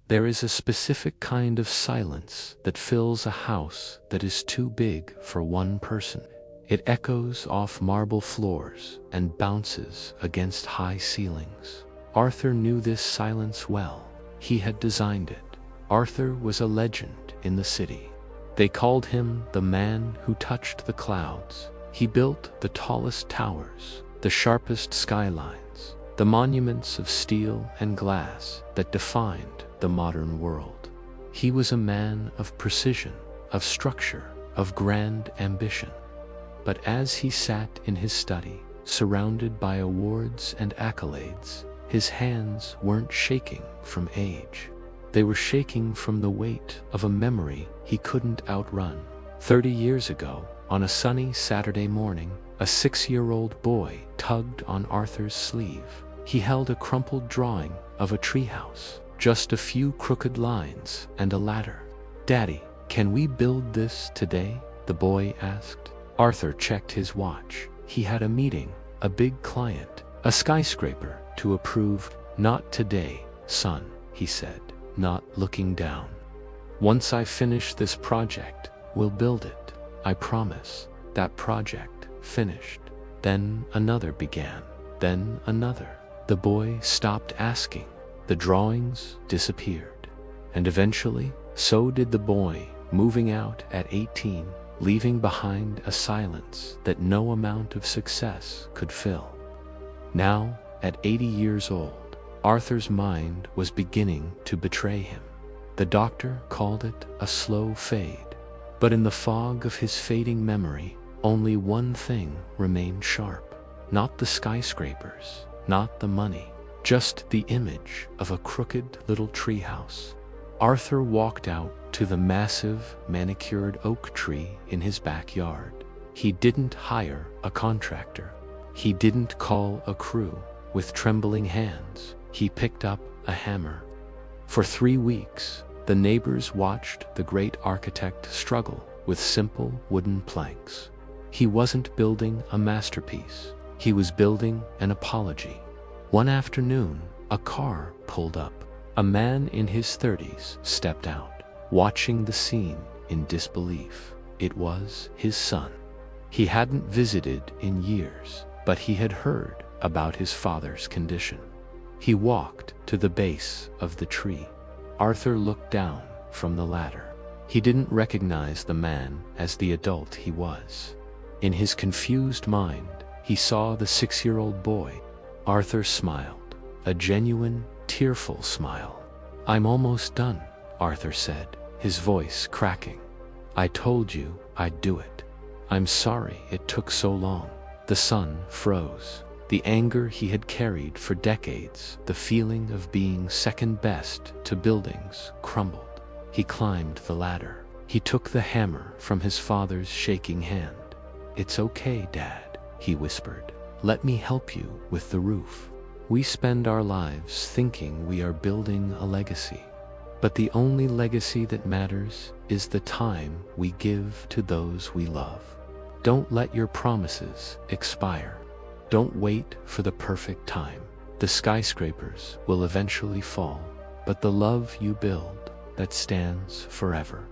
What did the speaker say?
There is a specific kind of silence that fills a house that is too big for one person. It echoes off marble floors and bounces against high ceilings. Arthur knew this silence well. He had designed it. Arthur was a legend in the city. They called him the man who touched the clouds. He built the tallest towers, the sharpest skylines, the monuments of steel and glass that defined the modern world. He was a man of precision, of structure, of grand ambition. But as he sat in his study, surrounded by awards and accolades, his hands weren't shaking from age. They were shaking from the weight of a memory he couldn't outrun. 30 years ago, on a sunny Saturday morning, a 6-year-old boy tugged on Arthur's sleeve. He held a crumpled drawing of a treehouse, just a few crooked lines and a ladder. "Daddy, can we build this today?" the boy asked. Arthur checked his watch. He had a meeting, a big client, a skyscraper to approve. "Not today, son," he said, not looking down. "Once I finish this project, we'll build it. I promise." That project finished. Then another began. Then another. The boy stopped asking. The drawings disappeared. And eventually, so did the boy, moving out at 18, leaving behind a silence that no amount of success could fill. Now, at 80 years old, Arthur's mind was beginning to betray him. The doctor called it a slow fade. But in the fog of his fading memory, only one thing remained sharp. Not the skyscrapers, not the money, just the image of a crooked little treehouse. Arthur walked out to the massive, manicured oak tree in his backyard. He didn't hire a contractor. He didn't call a crew. With trembling hands, he picked up a hammer. For 3 weeks, the neighbors watched the great architect struggle with simple wooden planks. He wasn't building a masterpiece. He was building an apology. One afternoon, a car pulled up. A man in his 30s stepped out, watching the scene in disbelief. It was his son. He hadn't visited in years, but he had heard about his father's condition. He walked to the base of the tree. Arthur looked down from the ladder. He didn't recognize the man as the adult he was. In his confused mind, he saw the 6-year-old boy. Arthur smiled, a genuine, tearful smile. "I'm almost done," Arthur said, his voice cracking. "I told you I'd do it. I'm sorry it took so long." The son froze. The anger he had carried for decades, the feeling of being second best to buildings, crumbled. He climbed the ladder. He took the hammer from his father's shaking hand. "It's okay, Dad," he whispered. "Let me help you with the roof." We spend our lives thinking we are building a legacy. But the only legacy that matters is the time we give to those we love. Don't let your promises expire. Don't wait for the perfect time. The skyscrapers will eventually fall, but the love you build, that stands forever.